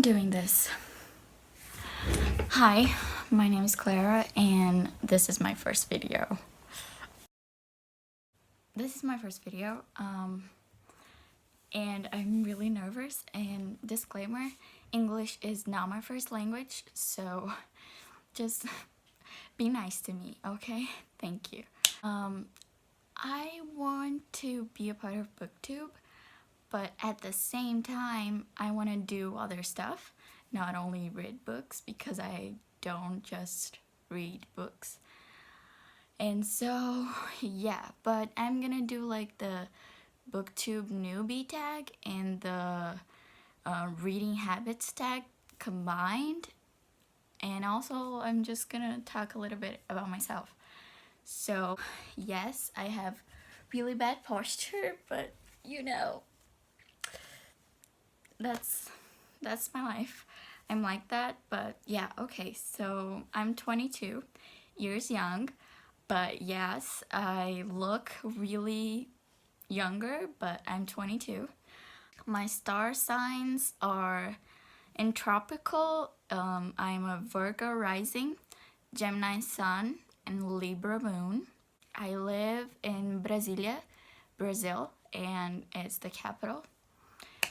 I'm doing this. Hi, my name is Clara and this is my first video. And I'm really nervous, and disclaimer, English is not my first language, so just be nice to me, okay? Thank you. I want to be a part of Booktube, but at the same time, I want to do other stuff, not only read books, because I don't just read books. And so, yeah, but I'm gonna do like the Booktube newbie tag and the reading habits tag combined. And also, I'm just gonna talk a little bit about myself. So, yes, I have really bad posture, but you know, that's my life. I'm like that, but yeah, okay. So, I'm 22 years young, but yes, I look really younger, but I'm 22. My star signs are in tropical. I'm a Virgo rising, Gemini sun, and Libra moon. I live in Brasilia, Brazil, and it's the capital.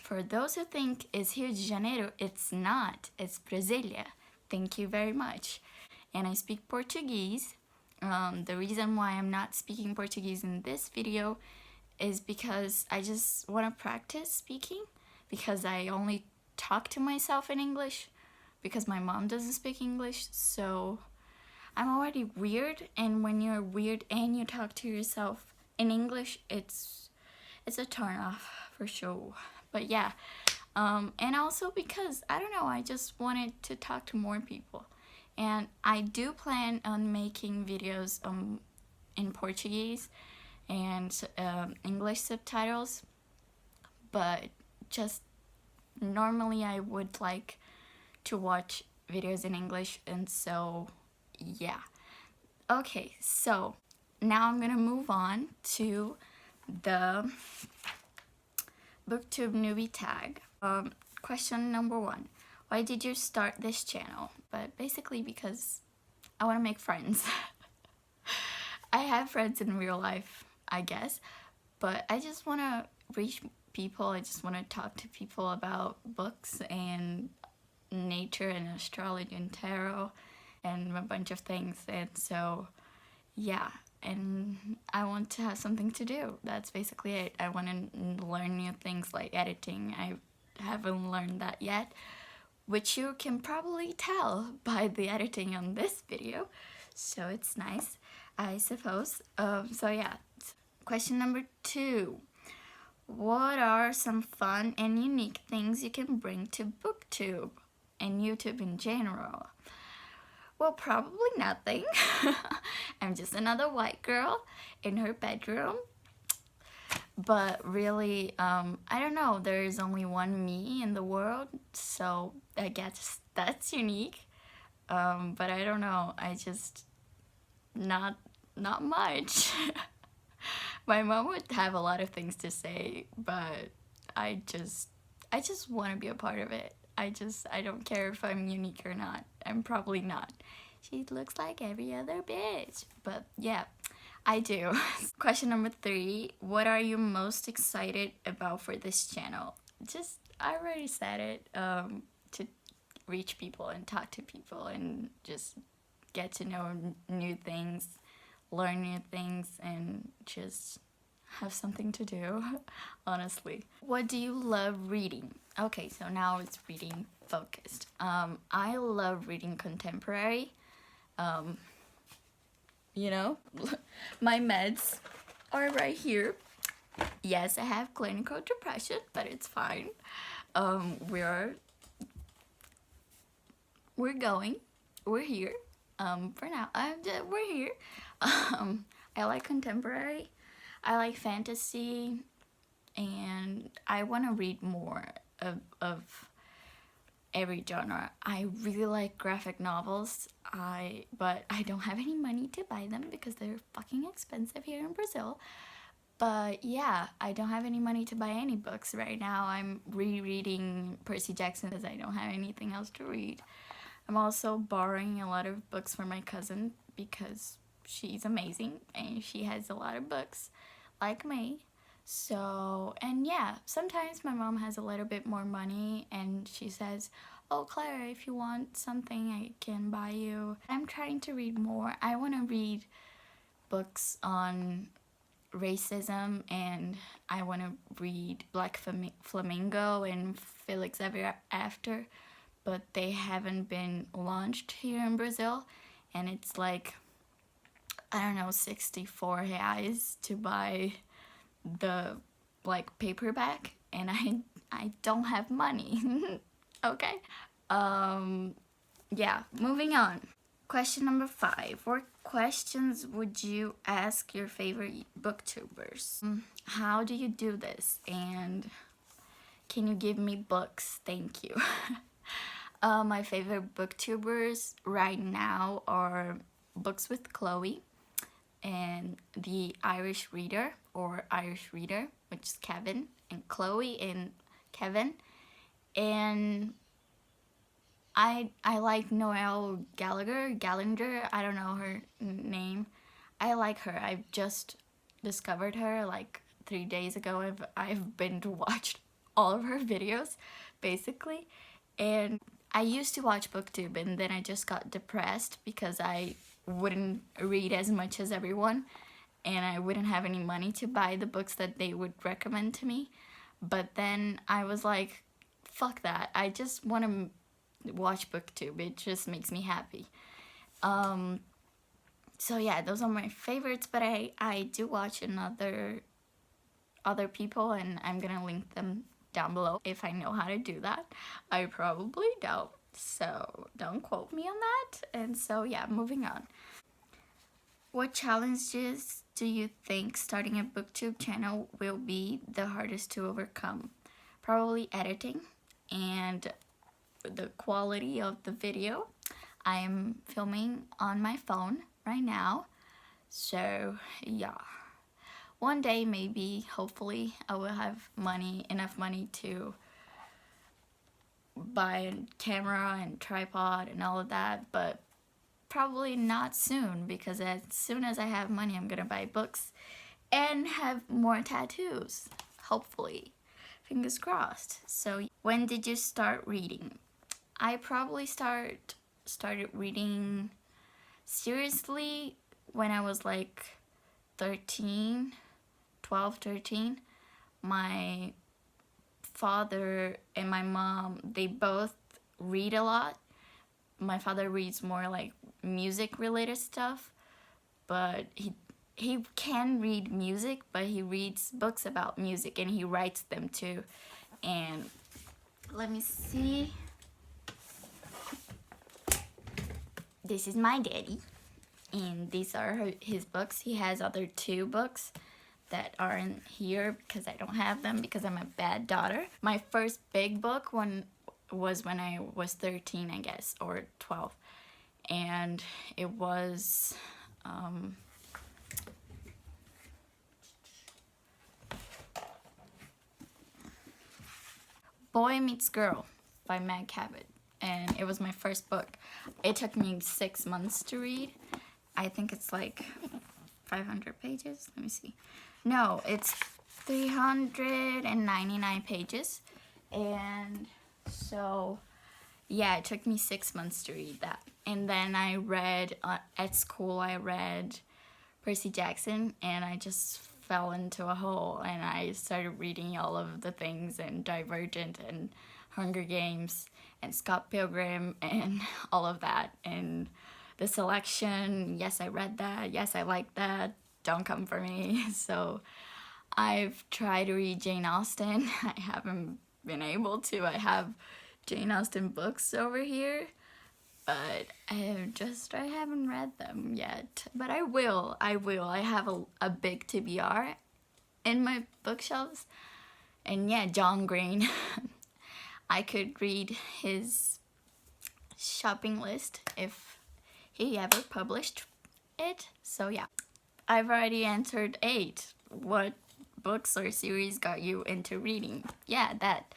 For those who think it's Rio de Janeiro, it's not. It's Brasilia. Thank you very much. And I speak Portuguese. The reason why I'm not speaking Portuguese in this video is because I just want to practice speaking, because I only talk to myself in English because my mom doesn't speak English, so I'm already weird, and when you're weird and you talk to yourself in English, it's a turn off for sure. But yeah, and also because I don't know, I just wanted to talk to more people, and I do plan on making videos in Portuguese and English subtitles, but just normally I would like to watch videos in English, and so yeah. Okay, so now I'm gonna move on to the Booktube newbie tag. Question number 1, why did you start this channel? But basically because I want to make friends. I have friends in real life, I guess, but I just want to reach people. I just want to talk to people about books and nature and astrology and tarot and a bunch of things. And so, yeah, and I want to have something to do. That's basically it. I want to learn new things like editing. I haven't learned that yet, which you can probably tell by the editing on this video. So it's nice, I suppose. So yeah, question number 2. What are some fun and unique things you can bring to Booktube and YouTube in general? Well, probably nothing. I'm just another white girl in her bedroom. But really, I don't know, there's only one me in the world, so I guess that's unique. But I don't know, I just, not much. My mom would have a lot of things to say, but I just want to be a part of it. I don't care if I'm unique or not. I'm probably not. She looks like every other bitch. But yeah, I do. Question number 3. What are you most excited about for this channel? I already said it. To reach people and talk to people and just get to know new things, learn new things, and just have something to do, honestly. What do you love reading? Okay, so now it's reading focused. I love reading contemporary. You know, my meds are right here. Yes, I have clinical depression, but it's fine. We're here. For now, we're here. I like contemporary. I like fantasy, and I want to read more of every genre. I really like graphic novels, but I don't have any money to buy them because they're fucking expensive here in Brazil. But yeah, I don't have any money to buy any books right now. I'm rereading Percy Jackson because I don't have anything else to read. I'm also borrowing a lot of books from my cousin because she's amazing and she has a lot of books like me. So, and yeah, sometimes my mom has a little bit more money and she says, "Oh, Claire, if you want something, I can buy you." I'm trying to read more. I want to read books on racism, and I want to read Black Flamingo and Felix Ever After, but they haven't been launched here in Brazil, and it's like, I don't know, 64 reais to buy the like paperback, and I don't have money. Okay. Yeah, moving on. Question number 5. What questions would you ask your favorite booktubers? How do you do this? And can you give me books? Thank you. My favorite booktubers right now are Books with Chloe and the Irish Reader, or Irish Reader, which is Kevin, and Chloe and Kevin. And I like Noelle Gallagher, I don't know her name. I like her. I've just discovered her like 3 days ago. I've been to watch all of her videos, basically. And I used to watch Booktube, and then I just got depressed because I wouldn't read as much as everyone, and I wouldn't have any money to buy the books that they would recommend to me. But then I was like, fuck that. I just want to watch Booktube. It just makes me happy. So yeah, those are my favorites, but I do watch other people, and I'm gonna link them down below if I know how to do that. I probably don't, so don't quote me on that. And so yeah, moving on. What challenges do you think starting a Booktube channel will be the hardest to overcome? Probably editing and the quality of the video. I am filming on my phone right now, so yeah. One day, maybe, hopefully, I will have enough money to buy a camera and tripod and all of that, but probably not soon, because as soon as I have money, I'm gonna buy books and have more tattoos, hopefully. Fingers crossed. So, when did you start reading? I probably started reading seriously when I was like 13. My father and my mom, they both read a lot. My father reads more like music related stuff, but he can read music, but he reads books about music and he writes them too. And let me see. This is my daddy, and these are his books. He has other 2 books that aren't here because I don't have them because I'm a bad daughter. My first big book was when I was 13, I guess, or 12. And it was Boy Meets Girl by Meg Cabot. And it was my first book. It took me 6 months to read. I think it's like 500 pages. Let me see. No, it's 399 pages. And so, yeah, it took me 6 months to read that. And then I read, at school, I read Percy Jackson, and I just fell into a hole. And I started reading all of the things, and Divergent, and Hunger Games, and Scott Pilgrim, and all of that. And The Selection, yes, I read that. Yes, I like that. Don't come for me. So I've tried to read Jane Austen. I haven't been able to. I have Jane Austen books over here, but I haven't read them yet. But I will. I have a big TBR in my bookshelves. And yeah, John Green. I could read his shopping list if he ever published it. So yeah. I've already answered 8. What books or series got you into reading? Yeah, that.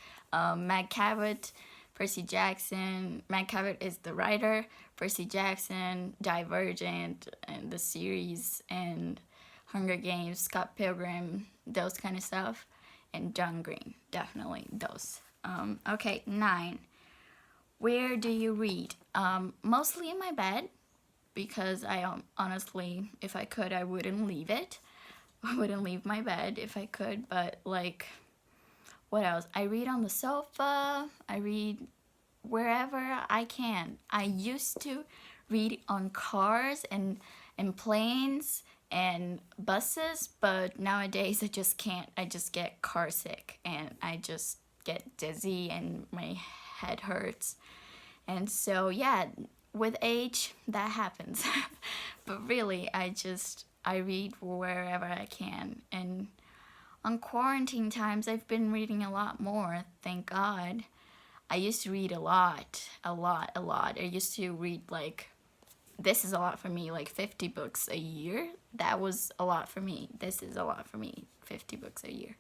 Meg Cabot, Percy Jackson. Meg Cabot is the writer. Percy Jackson, Divergent, and the series, and Hunger Games, Scott Pilgrim, those kind of stuff. And John Green, definitely those. Okay, 9. Where do you read? Mostly in my bed, because I honestly, if I could, I wouldn't leave it. I wouldn't leave my bed if I could, but like, what else? I read on the sofa. I read wherever I can. I used to read on cars and planes and buses, but nowadays I just can't. I just get car sick and I just get dizzy and my head hurts. And so yeah, with age that happens. But really, I read wherever I can. And on quarantine times, I've been reading a lot more, thank God. I used to read a lot. I used to read, like, this is a lot for me, like 50 books a year. That was a lot for me. This is a lot for me, 50 books a year.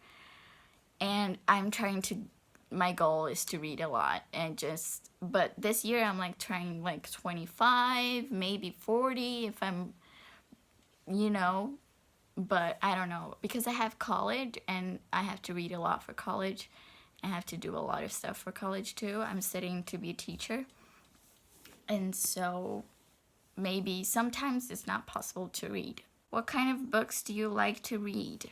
And my goal is to read a lot, but this year I'm like trying like 25, maybe 40 if I'm, but I don't know, because I have college and I have to read a lot for college. I have to do a lot of stuff for college too. I'm studying to be a teacher. And so maybe sometimes it's not possible to read. What kind of books do you like to read?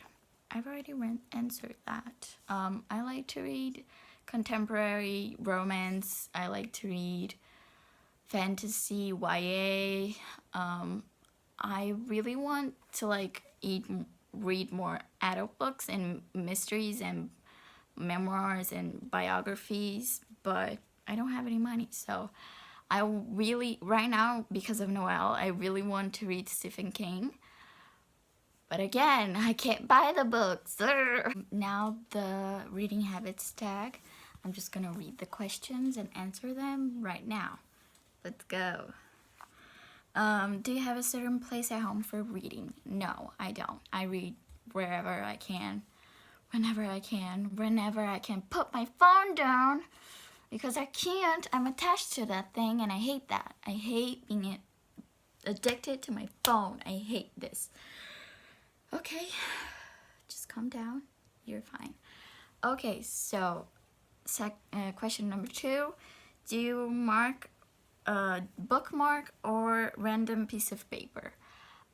I've already answered that. I like to read contemporary romance. I like to read fantasy, YA. I really want to read more adult books and mysteries and memoirs and biographies, but I don't have any money. So right now, because of Noel, I really want to read Stephen King. But again, I can't buy the books. Now the reading habits tag. I'm just gonna read the questions and answer them right now. Let's go. Do you have a certain place at home for reading? No, I don't. I read wherever I can, whenever I can put my phone down, because I can't. I'm attached to that thing and I hate that. I hate being addicted to my phone. I hate this. Okay, just calm down. You're fine. Okay, so question number 2. Do you bookmark or random piece of paper?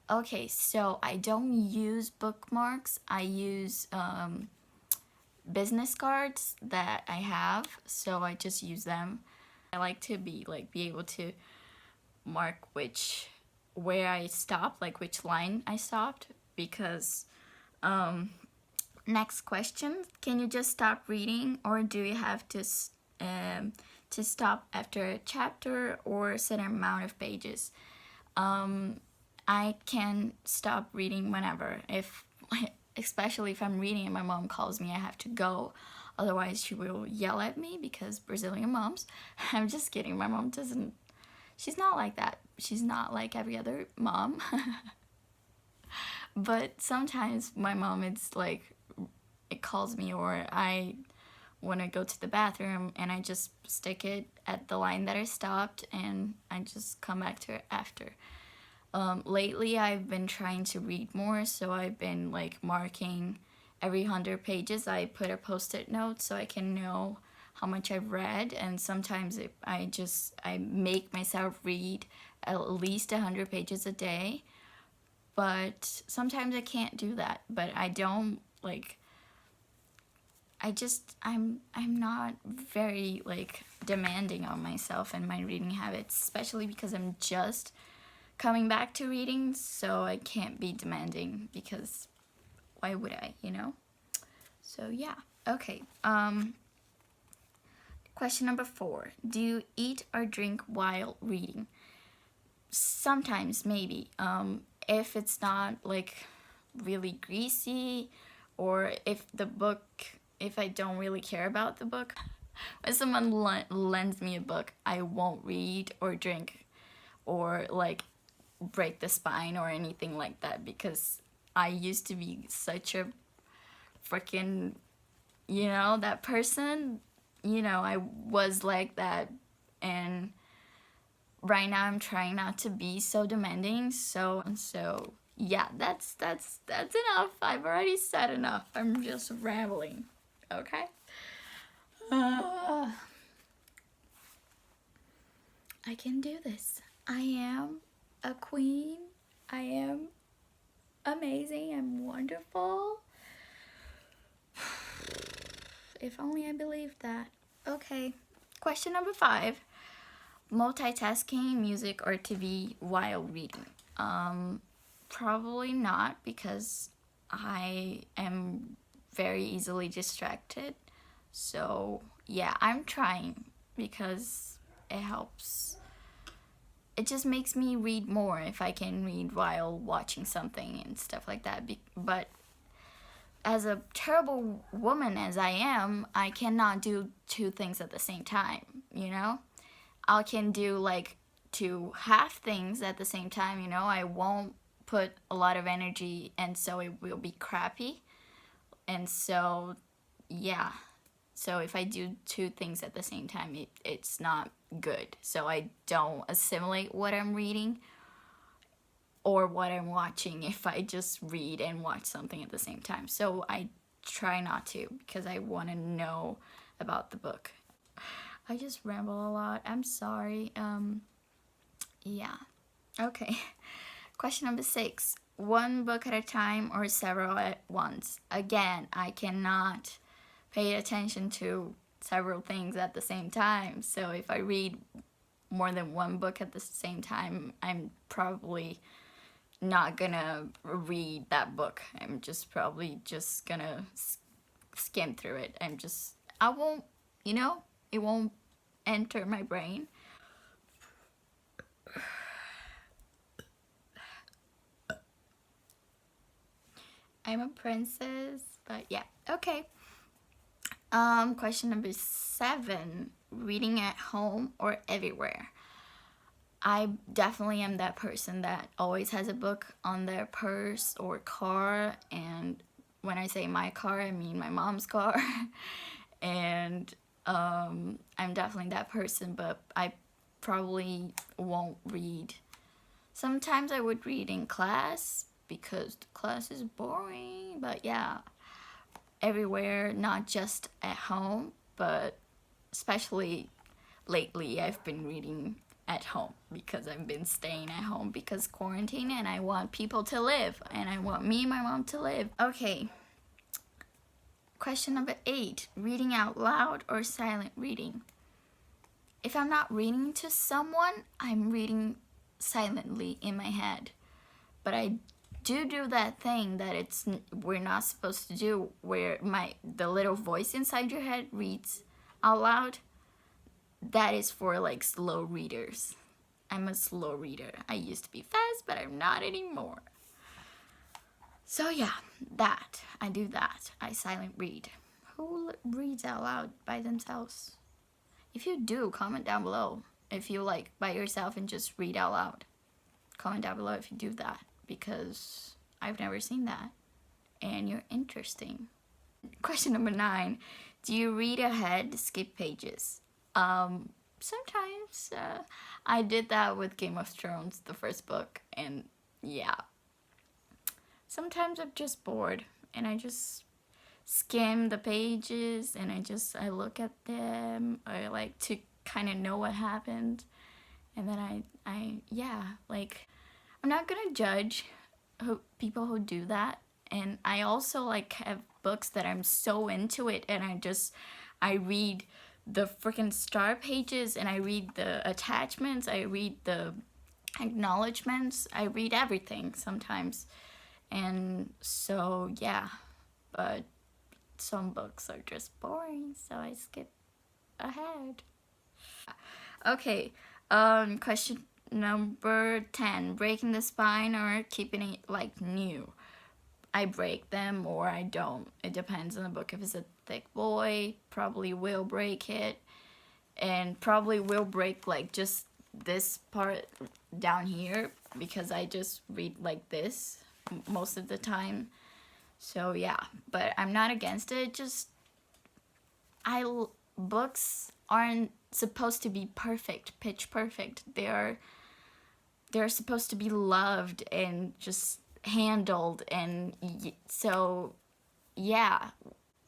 Okay, so I don't use bookmarks. I use business cards that I have, so I just use them. I like to be able to mark where I stopped, like which line I stopped, because next question, can you just stop reading, or do you have to stop after a chapter or a certain amount of pages? I can stop reading whenever, especially if I'm reading and my mom calls me, I have to go. Otherwise, she will yell at me, because Brazilian moms. I'm just kidding. My mom she's not like that. She's not like every other mom. But sometimes my mom, it calls me, or I want to go to the bathroom and I just stick it at the line that I stopped and I just come back to it after. Lately I've been trying to read more, so I've been marking every 100 pages. I put a post-it note so I can know how much I've read, and sometimes I make myself read at least 100 pages a day. But sometimes I can't do that. But I don't I'm not very demanding on myself and my reading habits, especially because I'm just coming back to reading, so I can't be demanding, because why would I, So yeah. Okay. Question number 4. Do you eat or drink while reading? Sometimes, maybe. If it's not really greasy, or if I don't really care about the book. When someone lends me a book, I won't read or drink or break the spine or anything like that, because I used to be such a freaking, you know, that person, you know, I was like that, and right now I'm trying not to be so demanding. So yeah, that's enough. I've already said enough. I'm just rambling. Okay. I can do this. I am a queen. I am amazing. I'm wonderful. If only I believed that. Okay. Question number 5. Multitasking music or TV while reading. Probably not, because I am very easily distracted. So yeah, I'm trying, because it helps. It just makes me read more if I can read while watching something and stuff like that. But as a terrible woman as I am, I cannot do 2 things at the same time, you know? I can do like 2 half things at the same time, you know? I won't put a lot of energy, and so it will be crappy. And so, yeah. So if I do 2 things at the same time, it's not good. So I don't assimilate what I'm reading or what I'm watching if I just read and watch something at the same time. So I try not to, because I want to know about the book. I just ramble a lot. I'm sorry. Yeah. Okay. Question number 6. 1 book at a time or several at once? Again, I cannot pay attention to several things at the same time. So if I read more than 1 book at the same time, I'm probably not gonna read that book. I'm just probably just gonna skim through it. I won't, you know, it won't enter my brain. I'm a princess, but yeah, okay. Question number 7, reading at home or everywhere? I definitely am that person that always has a book on their purse or car, and when I say my car, I mean my mom's car. And I'm definitely that person, but I probably won't read. Sometimes I would read in class because the class is boring, but yeah, everywhere, not just at home, but especially lately I've been reading at home because I've been staying at home because quarantine, and I want people to live, and I want me and my mom to live. Okay. Question number 8, reading out loud or silent reading? If I'm not reading to someone, I'm reading silently in my head. But I do that thing that we're not supposed to do, where the little voice inside your head reads out loud. That is for like slow readers. I'm a slow reader. I used to be fast, but I'm not anymore. So yeah, I do that. I silent read. Who reads out loud by themselves? If you do, comment down below. If you like by yourself and just read out loud, comment down below if you do that, because I've never seen that, and you're interesting. Question number 9, do you read ahead, skip pages? Sometimes I did that with Game of Thrones, the first book, and yeah. Sometimes I'm just bored and I just skim the pages and I look at them. I like to kind of know what happened, and then yeah, like, I'm not gonna judge people who do that. And I also like have books that I'm so into it, and I read the freaking star pages, and I read the attachments, I read the acknowledgements, I read everything sometimes. And so yeah, but some books are just boring, so I skip ahead. Okay, question number 10, breaking the spine or keeping it like new? I break them or I don't. It depends on the book. If it's a thick boy, probably will break it, and probably will break like just this part down here, because I just read like this most of the time. So yeah, but I'm not against it. Just books aren't supposed to be perfect, pitch perfect. They're supposed to be loved and just handled, and so yeah,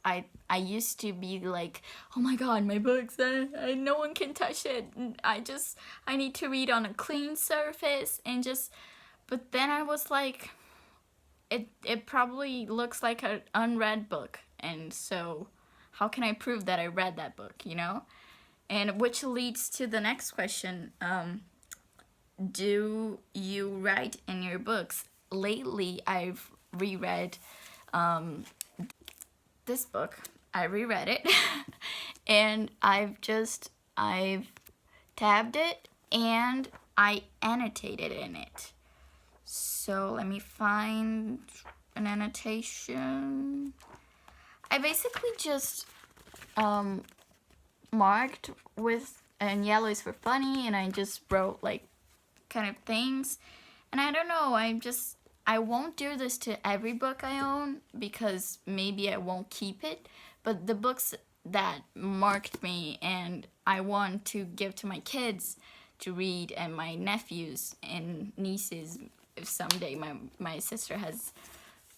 I used to be like, oh my god, my books, no one can touch it. I need to read on a clean surface and just, but then I was like, it probably looks like an unread book, and so how can I prove that I read that book, you know? And which leads to the next question. Do you write in your books? Lately, I've reread this book. I reread it and I've tabbed it and I annotated in it. So let me find an annotation. I basically just marked with, and yellow is for funny, and I just wrote like kind of things. And I don't know, I won't do this to every book I own because maybe I won't keep it, but the books that marked me and I want to give to my kids to read, and my nephews and nieces, if someday my sister has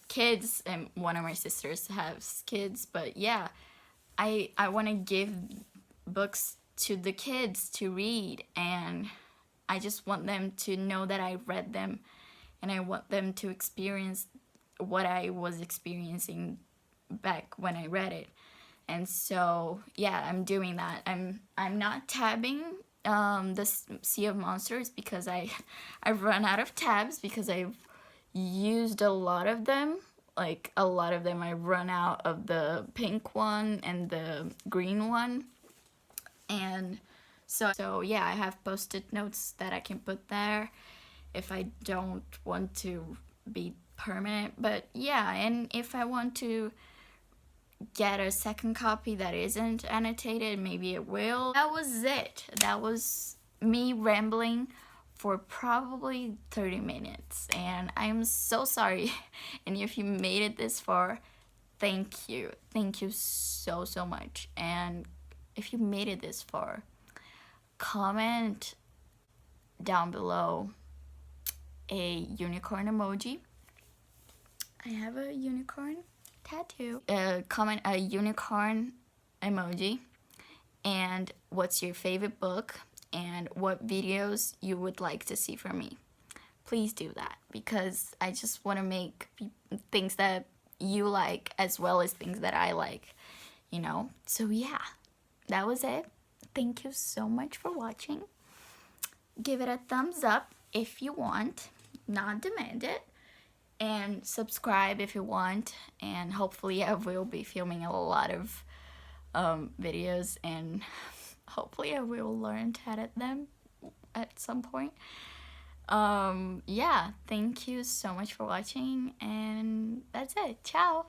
kids, and one of my sisters has kids, but yeah, I want to give books to the kids to read, and I just want them to know that I read them, and I want them to experience what I was experiencing back when I read it. And so yeah, I'm doing that. I'm not tabbing the Sea of Monsters because I've run out of tabs, because I've used a lot of them. Like a lot of them, I run out of the pink one and the green one. And so yeah, I have post-it notes that I can put there if I don't want to be permanent. But yeah, and if I want to get a second copy that isn't annotated, maybe it will. That was it. That was me rambling for probably 30 minutes, and I'm so sorry. And if you made it this far, thank you so much. And if you made it this far, comment down below a unicorn emoji. I have a unicorn tattoo. Comment a unicorn emoji, and what's your favorite book, and what videos you would like to see from me. Please do that, because I just want to make things that you like as well as things that I like, you know? So yeah, that was it. Thank you so much for watching. Give it a thumbs up if you want, not demand it. And subscribe if you want, and hopefully I will be filming a lot of videos, and hopefully I will learn to edit them at some point. Yeah, thank you so much for watching, and that's it. Ciao!